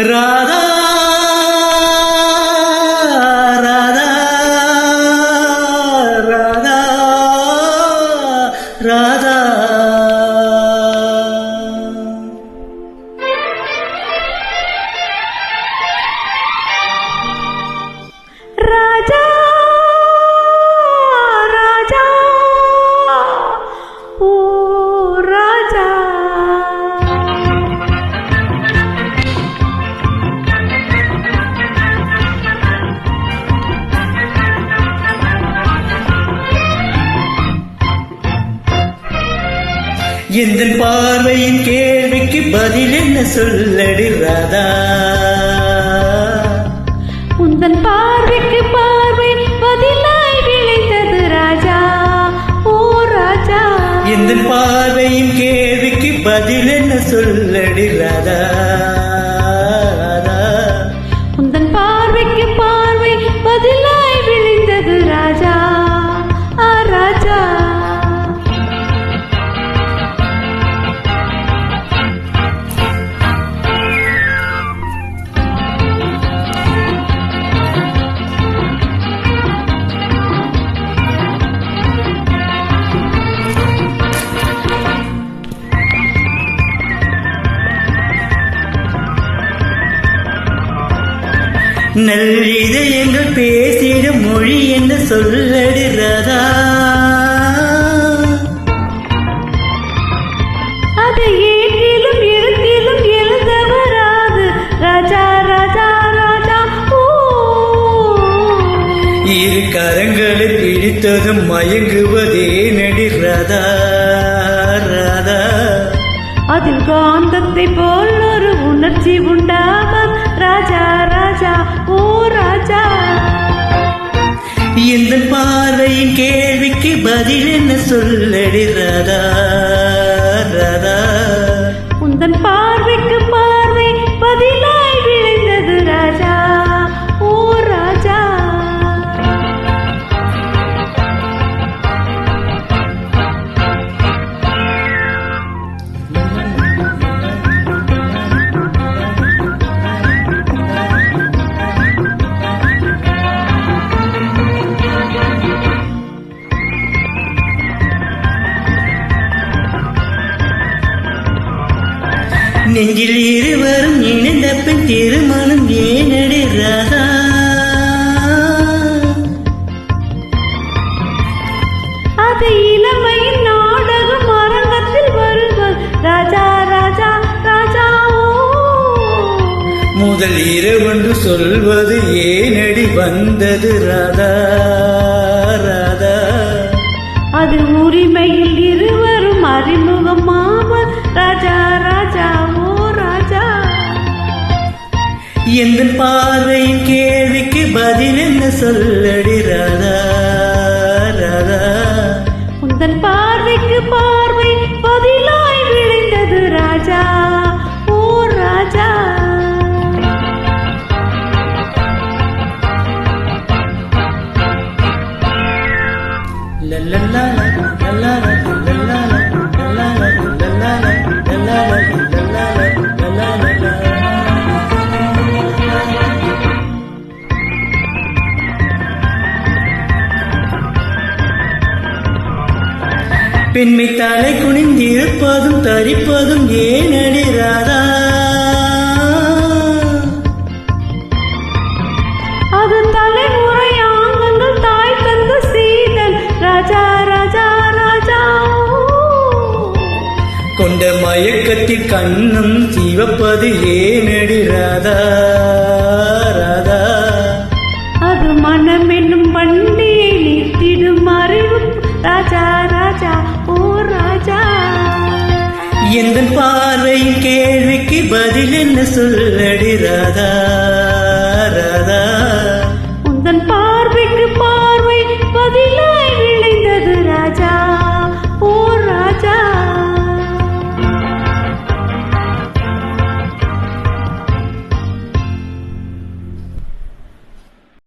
ராதா ராதா ராதா ராதா ராஜா ராஜா ஓ ராஜா எந்த பார்வையின் கேள்விக்கு பதில் என்ன சொல்லடி ராதா உந்தன் பார்வைக்கு பார்வை பதிலாய் விளைந்தது ராஜா ஓ ராஜா எந்த பார்வையின் கேள்விக்கு பதில் என்ன சொல்லடி ராதா உந்தன் பார்வைக்கு பார்வை பதிலாய் விளைந்தது ராஜா ஆ ராஜா நல்லிதயங்கள் பேசிடும் மொழி என்ன சொல்லடி ராதா அதை ஏற்றிலும் எழுத்திலும் எழுத வராது ராஜா ராஜா ராஜா ஓ இரு கரங்களை பிடித்ததும் மயங்குவதே நடி ராதா ராதா அதில் காந்தத்தை போல் ஒரு உணர்ச்சி உண்டாகும் ராஜா ராஜா ஓ ராஜா எந்த பார்வையின் கேள்விக்கு பதில் என்ன சொல்லடி ராதா ராதா உந்தன் பார்வைக்கு பார்வை பதிலாய் விளைந்தது ராஜா ஓ ராஜா நெஞ்சில் இருவரும் இணைந்த பின் திருமணம் ஏனடி ராதா அது இளமையின் நாடகம் அரங்கத்தில் வருவது ராஜா ராஜா ராஜா ஓ முதல் இரவென்று சொல்வது ஏனடி வந்தது ராதா ராதா அது உரிமையில் இருவரும் அறிமுகமாவர் ராஜா ராஜா ஓ ராஜா எந்த பார்வையின் கேள்விக்கு பதில் என்ன சொல்லடி ராதா ராதா உந்தன் பார்வைக்கு பார்வை பதிலாய் விளைந்தது ராஜா ஓ ராஜா லல்லல்லா லல்லல்லா லல்லல்லா லல்லல்லா லல்லல்லா லல்லல்லா லல்லல்லா பெண்மை தலை குனிந்திருப்பதும் தரிப்பதும் ஏனடி ராதா அது தலைமுறை ஆங்கங்கள் தாய் தந்த சீதன் ராஜா ராஜா ராஜா கொண்ட மயக்கத்தில் கண்ணும் சிவப்பது ஏனடி ராதா ராதா அது மனம் என்னும் வண்டியை நிறுத்திடும் அறிவும் ராஜா ராஜா ஓ ராஜா எந்த பார்வையின் கேள்விக்கு பதில் என்ன சொல்லடி ராதா ராதா